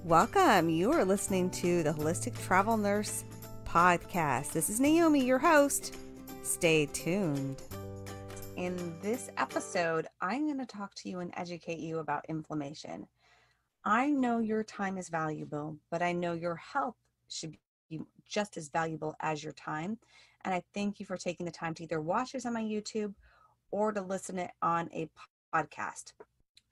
Welcome. You are listening to the Holistic Travel Nurse Podcast. This is Naomi, your host. Stay tuned. In this episode, I'm going to talk to you and educate you about inflammation. I know your time is valuable, but I know your health should be just as valuable as your time. And I thank you for taking the time to either watch this on my YouTube or to listen it on a podcast.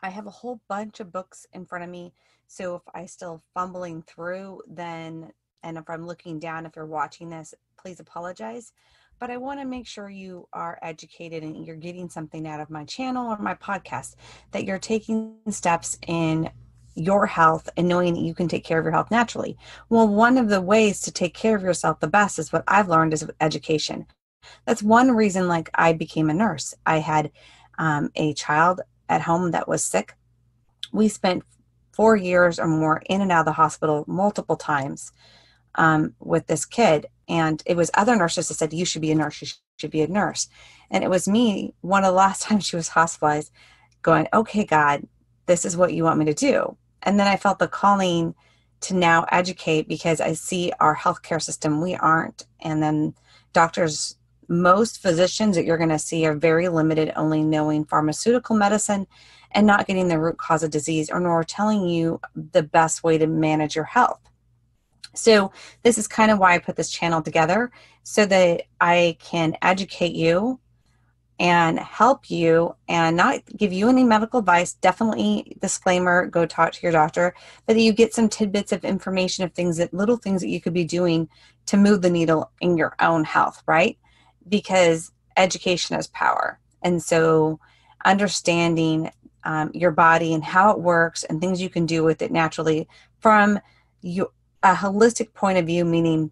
I have a whole bunch of books in front of me. So if I still fumbling through, and if I'm looking down, if you're watching this, please apologize. But I want to make sure you are educated and you're getting something out of my channel or my podcast, that you're taking steps in your health and knowing that you can take care of your health naturally. Well, one of the ways to take care of yourself the best is what I've learned is education. That's one reason, like, I became a nurse. I had a child at home that was sick. We spent 4 years or more in and out of the hospital multiple times with this kid. And it was other nurses that said, you should be a nurse, you should be a nurse. And it was me, one of the last times she was hospitalized, going, okay, God, this is what you want me to do. And then I felt the calling to now educate, because I see our healthcare system, we aren't. And then doctors, most physicians that you're going to see are very limited, only knowing pharmaceutical medicine and not getting the root cause of disease, or nor telling you the best way to manage your health. So this is kind of why I put this channel together, so that I can educate you and help you and not give you any medical advice. Definitely disclaimer, go talk to your doctor, but that you get some tidbits of information of little things that you could be doing to move the needle in your own health, right? Because education is power. And so understanding your body and how it works and things you can do with it naturally from a holistic point of view, meaning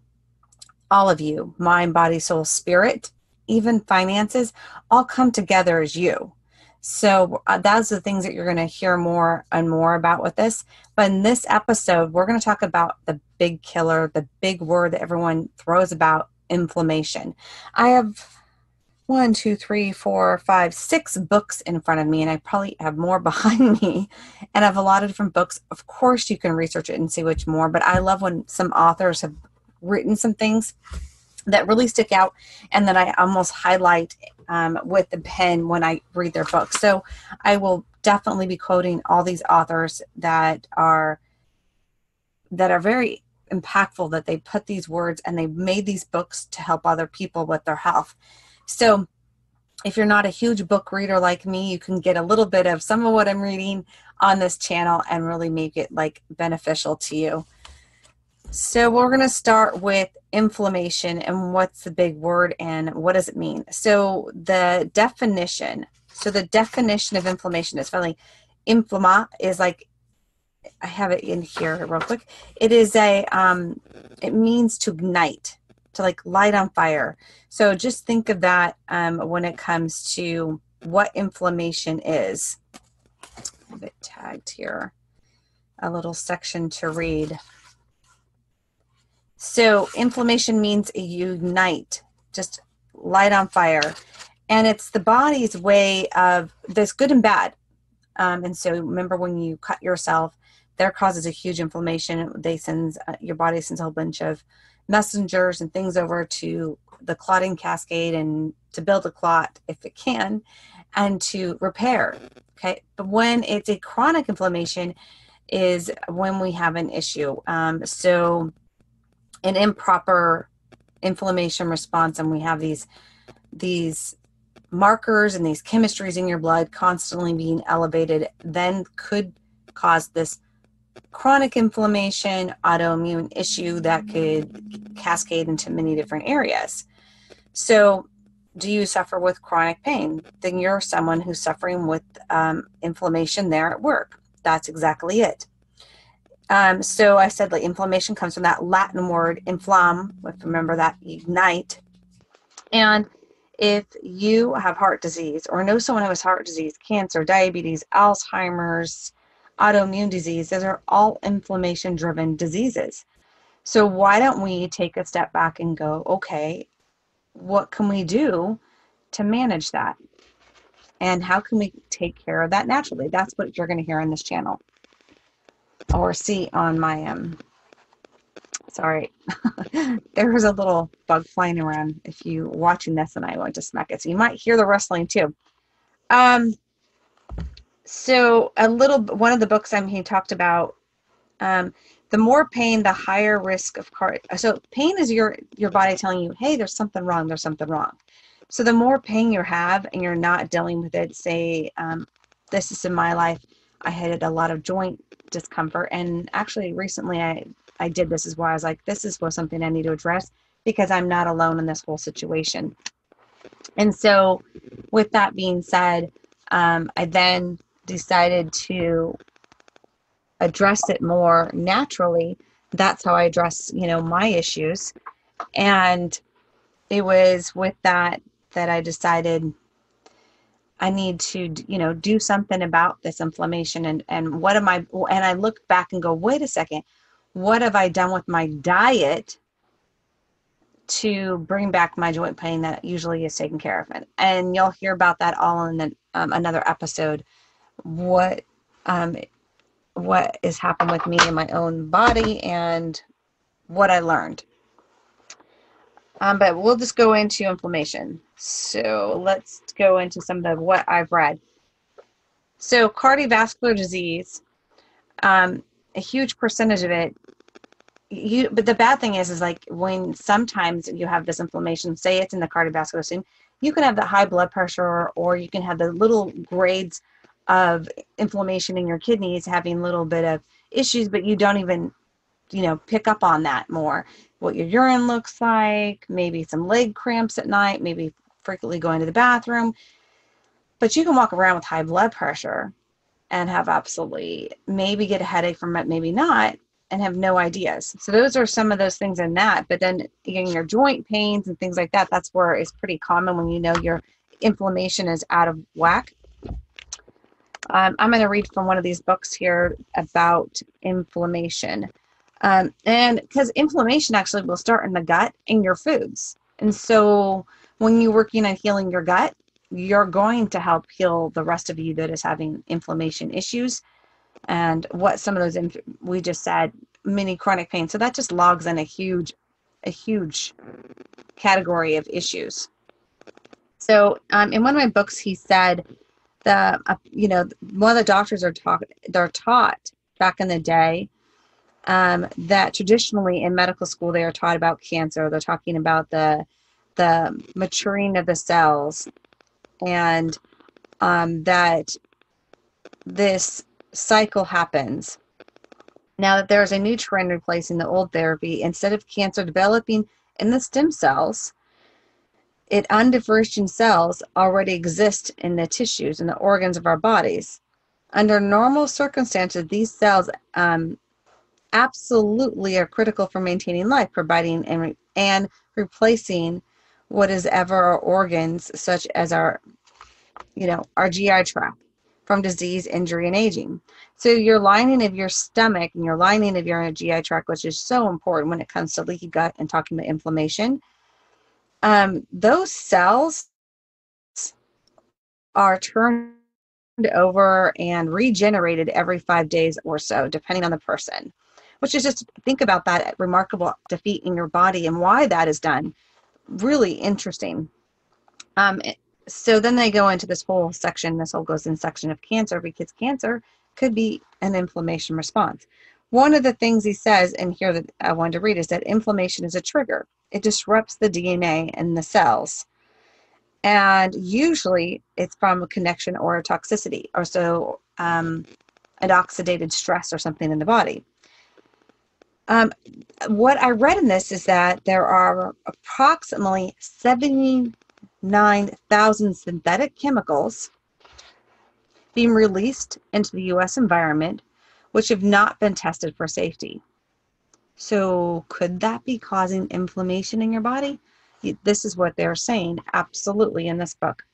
all of you, mind, body, soul, spirit, even finances, all come together as you. So those are the things that you're going to hear more and more about with this. But in this episode, we're going to talk about the big killer, the big word that everyone throws about, inflammation. I have 6 books in front of me, and I probably have more behind me, and I have a lot of different books. Of course, you can research it and see which more, but I love when some authors have written some things that really stick out and that I almost highlight with the pen when I read their books. So I will definitely be quoting all these authors that are very impactful, that they put these words and they made these books to help other people with their health. So if you're not a huge book reader like me, you can get a little bit of some of what I'm reading on this channel and really make it beneficial to you. So we're going to start with inflammation and what's the big word and what does it mean. So the definition of inflammation is finally, inflamma is I have it in here real quick. It is it means to ignite, to light on fire. So just think of that when it comes to what inflammation is. I have it tagged here, a little section to read. So inflammation means you ignite, just light on fire. And it's the body's way of, there's good and bad. And so remember, when you cut yourself, there causes a huge inflammation. Your body sends a whole bunch of messengers and things over to the clotting cascade, and to build a clot if it can, and to repair. Okay. But when it's a chronic inflammation is when we have an issue. So an improper inflammation response, and we have these markers and these chemistries in your blood constantly being elevated, then could cause this chronic inflammation, autoimmune issue that could cascade into many different areas. So do you suffer with chronic pain? Then you're someone who's suffering with inflammation there at work. That's exactly it. So I said inflammation comes from that Latin word inflam, remember that, ignite. And if you have heart disease, or know someone who has heart disease, cancer, diabetes, Alzheimer's, autoimmune disease, those are all inflammation-driven diseases. So why don't we take a step back and go, okay, what can we do to manage that? And how can we take care of that naturally? That's what you're going to hear on this channel. or see on my, sorry, there was a little bug flying around. If you watching this and I want to smack it, so you might hear the rustling too. So one of the books he talked about, the more pain, the higher risk of So pain is your body telling you, hey, there's something wrong. There's something wrong. So the more pain you have and you're not dealing with it, say, this is in my life, I had a lot of joint discomfort. And actually recently I did this is why I was like, this was something I need to address because I'm not alone in this whole situation. And so with that being said, I then decided to address it more naturally. That's how I address, my issues. And it was with that I decided I need to, do something about this inflammation and what am and I look back and go, wait a second, what have I done with my diet to bring back my joint pain that usually is taken care of? And you'll hear about that all in another episode, what has happened with me in my own body and what I learned. But we'll just go into inflammation. So let's go into some of what I've read. So cardiovascular disease, a huge percentage of it, but the bad thing is like when sometimes you have this inflammation, say it's in the cardiovascular system, you can have the high blood pressure or you can have the little grades of inflammation in your kidneys having a little bit of issues, but you don't even, pick up on that more. What your urine looks like, maybe some leg cramps at night, maybe frequently going to the bathroom. But you can walk around with high blood pressure and have maybe get a headache from it, maybe not, and have no ideas. So those are some of those things in that. But then again, your joint pains and things like that, that's where it's pretty common when your inflammation is out of whack. I'm going to read from one of these books here about inflammation. And because inflammation actually will start in the gut and your foods. And so when you're working on healing your gut, you're going to help heal the rest of you that is having inflammation issues. And what some of those, we just said, mini chronic pain. So that just logs in a huge category of issues. So in one of my books, he said one of the doctors they're taught back in the day that traditionally in medical school, they are taught about cancer. They're talking about the maturing of the cells and that this cycle happens. Now that there's a new trend replacing the old therapy, instead of cancer developing in the stem cells, undifferentiated cells already exist in the tissues and the organs of our bodies. Under normal circumstances, these cells absolutely are critical for maintaining life, providing and replacing what is ever our organs, such as our GI tract, from disease, injury, and aging. So your lining of your stomach and your lining of your GI tract, which is so important when it comes to leaky gut and talking about inflammation, those cells are turned over and regenerated every 5 days or so, depending on the person, which is just think about that remarkable defeat in your body and why that is done. Really interesting. So then they go into this whole section, goes in section of cancer, because cancer could be an inflammation response. One of the things he says in here that I wanted to read is that inflammation is a trigger. It disrupts the DNA in the cells. And usually it's from a connection or a toxicity, or so an oxidated stress or something in the body. What I read in this is that there are approximately 79,000 synthetic chemicals being released into the U.S. environment, which have not been tested for safety. So could that be causing inflammation in your body? This is what they're saying, absolutely, in this book.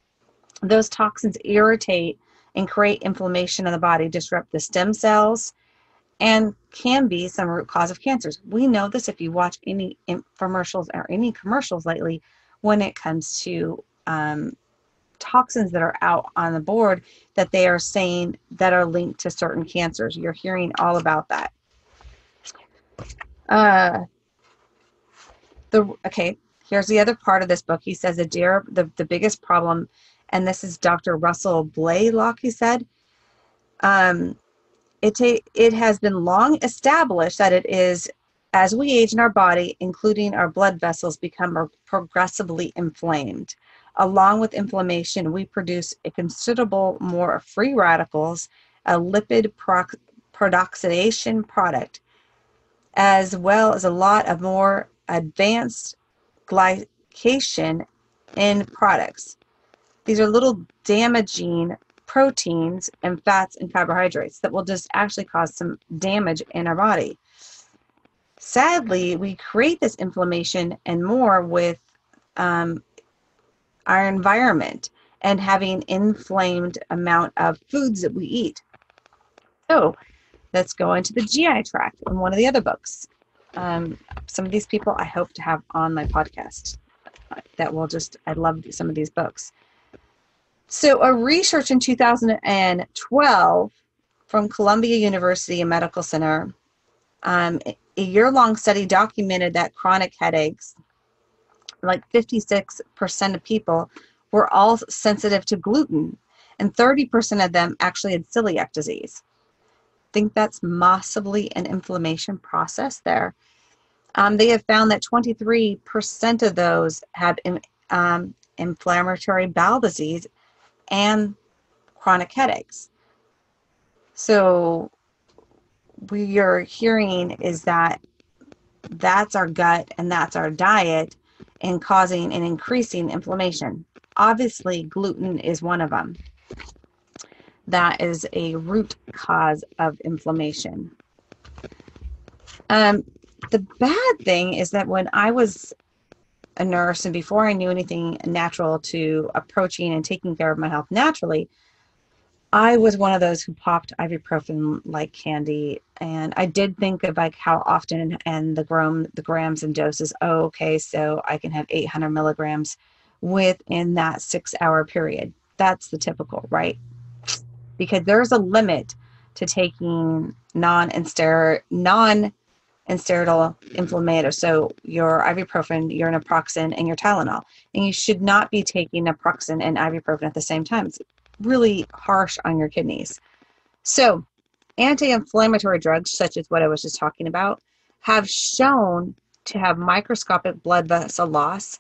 Those toxins irritate and create inflammation in the body, disrupt the stem cells, and can be some root cause of cancers. We know this if you watch any infomercials or any commercials lately when it comes to toxins that are out on the board that they are saying that are linked to certain cancers. You're hearing all about that. Okay, here's the other part of this book. He says the biggest problem, and this is Dr. Russell Blaylock, he said, it has been long established that it is, as we age in our body, including our blood vessels, become progressively inflamed. Along with inflammation, we produce a considerable more free radicals, a lipid peroxidation product, as well as a lot of more advanced glycation in products. These are little damaging proteins and fats and carbohydrates that will just actually cause some damage in our body. Sadly, we create this inflammation and more with our environment and having inflamed amount of foods that we eat. So let's go into the GI tract in one of the other books. Some of these people I hope to have on my podcast I love some of these books. So a research in 2012 from Columbia University and Medical Center, a year-long study documented that chronic headaches, like 56% of people, were all sensitive to gluten, and 30% of them actually had celiac disease. I think that's possibly an inflammation process there. They have found that 23% of those have inflammatory bowel disease and chronic headaches. So what you're hearing is that that's our gut and that's our diet and causing and increasing inflammation. Obviously, gluten is one of them. That is a root cause of inflammation. The bad thing is that when I was a nurse and before I knew anything natural to approaching and taking care of my health naturally, I was one of those who popped ibuprofen like candy. And I did think of like how often and the grams and doses. Oh, okay, so I can have 800 milligrams within that 6-hour period. That's the typical, right? Because there's a limit to taking non-steroidal inflammatory. So your ibuprofen, your naproxen, and your Tylenol. And you should not be taking naproxen and ibuprofen at the same time. It's really harsh on your kidneys. So anti-inflammatory drugs, such as what I was just talking about, have shown to have microscopic blood vessel loss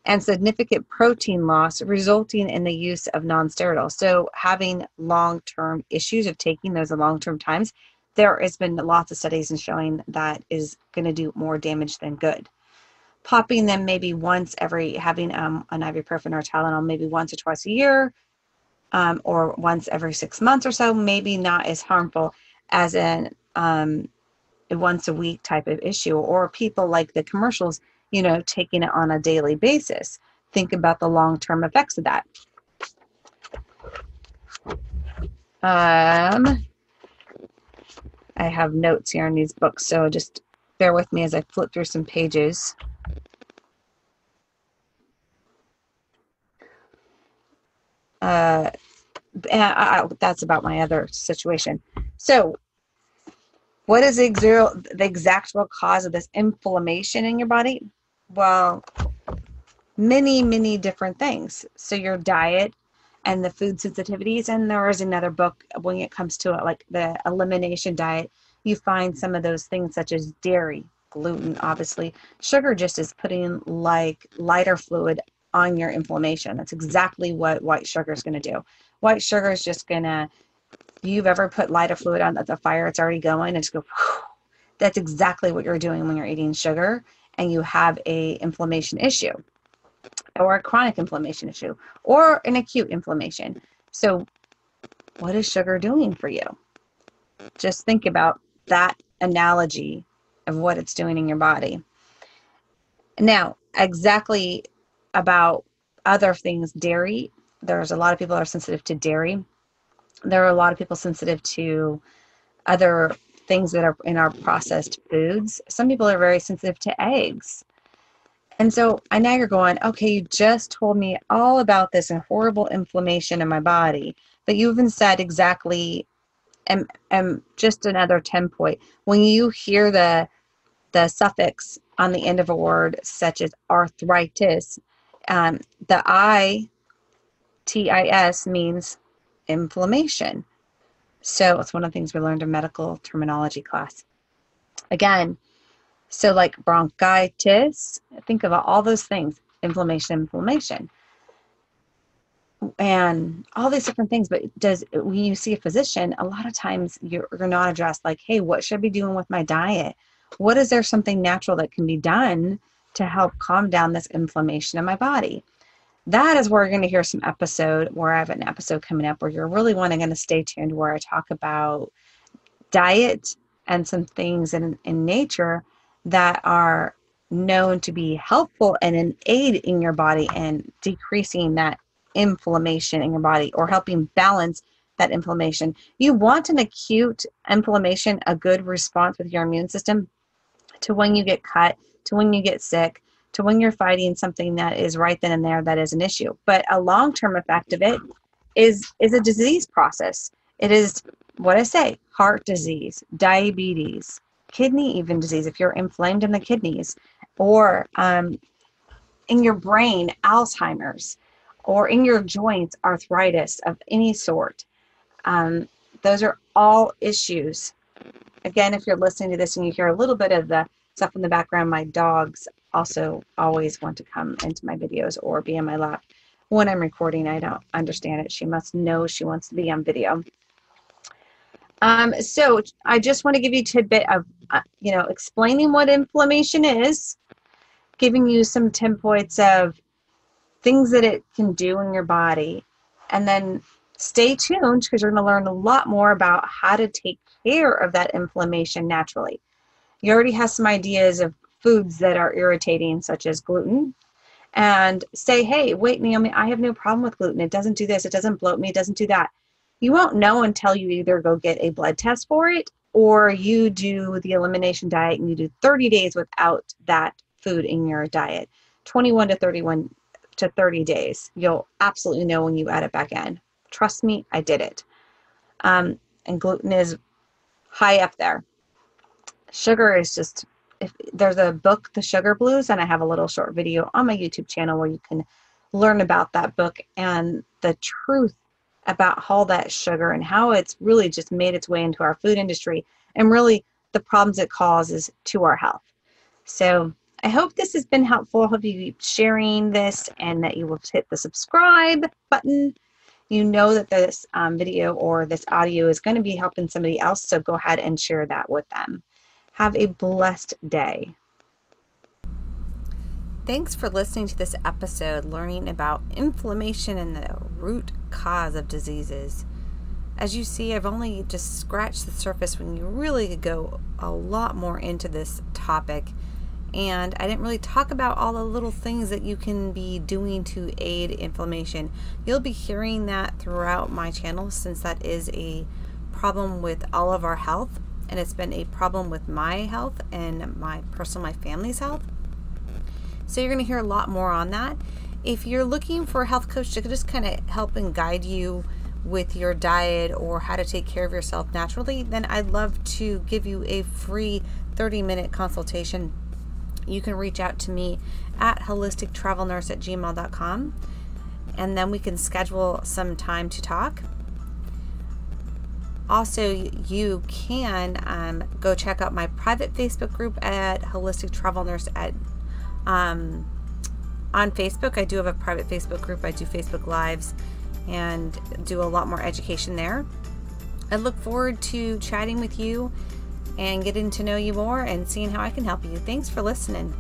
and significant protein loss, resulting in the use of non-steroidal. So having long-term issues of taking those at long-term times, there has been lots of studies in showing that is going to do more damage than good. Popping them maybe once having an ibuprofen or Tylenol maybe once or twice a year, or once every 6 months or so, maybe not as harmful as a once a week type of issue, or people like the commercials, taking it on a daily basis. Think about the long-term effects of that. I have notes here in these books, so just bear with me as I flip through some pages. That's about my other situation. So what is the exact cause of this inflammation in your body? Well, many, many different things. So your diet and the food sensitivities, and there is another book when it comes to it, like the elimination diet, you find some of those things such as dairy, gluten, obviously. Sugar just is putting like lighter fluid on your inflammation. That's exactly what white sugar is going to do. White sugar is just going to, you've ever put lighter fluid on the fire, it's already going, and just go, whew. That's exactly what you're doing when you're eating sugar and you have a inflammation issue, or a chronic inflammation issue, or an acute inflammation. So what is sugar doing for you? Just think about that analogy of what it's doing in your body. Now, exactly about other things, dairy, there's a lot of people that are sensitive to dairy. There are a lot of people sensitive to other things that are in our processed foods. Some people are very sensitive to eggs. And so I know you're going, okay, you just told me all about this and horrible inflammation in my body, but you even said exactly, and just another 10 point. When you hear the suffix on the end of a word, such as arthritis, the ITIS means inflammation. So it's one of the things we learned in medical terminology class. Again, so like bronchitis, think about all those things, inflammation, and all these different things. But when you see a physician, a lot of times you're not addressed like, hey, what should I be doing with my diet? What is there something natural that can be done to help calm down this inflammation in my body? That is where you're going to hear some episode where I have an episode coming up where you're really going to stay tuned, where I talk about diet and some things in nature that are known to be helpful and an aid in your body and decreasing that inflammation in your body or helping balance that inflammation. You want an acute inflammation, a good response with your immune system to when you get cut, to when you get sick, to when you're fighting something that is right then and there that is an issue. But a long-term effect of it is a disease process. It is what I say, heart disease, diabetes, kidney even disease, if you're inflamed in the kidneys, or in your brain, Alzheimer's, or in your joints, arthritis of any sort. Those are all issues. Again, if you're listening to this and you hear a little bit of the stuff in the background, my dogs also always want to come into my videos or be in my lap when I'm recording. I don't understand it. She must know she wants to be on video. So I just want to give you a tidbit of, explaining what inflammation is, giving you some 10 points of things that it can do in your body, and then stay tuned because you're going to learn a lot more about how to take care of that inflammation naturally. You already have some ideas of foods that are irritating, such as gluten, and say, hey, wait, Naomi, I have no problem with gluten. It doesn't do this. It doesn't bloat me. It doesn't do that. You won't know until you either go get a blood test for it or you do the elimination diet and you do 30 days without that food in your diet, 21 to 30 days. You'll absolutely know when you add it back in. Trust me, I did it. And gluten is high up there. Sugar is just, if there's a book, The Sugar Blues, and I have a little short video on my YouTube channel where you can learn about that book and the truth about all that sugar and how it's really just made its way into our food industry and really the problems it causes to our health. So I hope this has been helpful. I hope you keep sharing this and that you will hit the subscribe button. You know that this video or this audio is going to be helping somebody else, so go ahead and share that with them. Have a blessed day. Thanks for listening to this episode, learning about inflammation and the root cause of diseases. As you see, I've only just scratched the surface when you really go a lot more into this topic. And I didn't really talk about all the little things that you can be doing to aid inflammation. You'll be hearing that throughout my channel since that is a problem with all of our health. And it's been a problem with my health and my family's health. So you're going to hear a lot more on that. If you're looking for a health coach to just kind of help and guide you with your diet or how to take care of yourself naturally, then I'd love to give you a free 30-minute consultation. You can reach out to me at holistictravelnurse@gmail.com, and then we can schedule some time to talk. Also, you can go check out my private Facebook group at Holistic Travel Nurse on Facebook. I do have a private Facebook group. I do Facebook Lives and do a lot more education there. I look forward to chatting with you and getting to know you more and seeing how I can help you. Thanks for listening.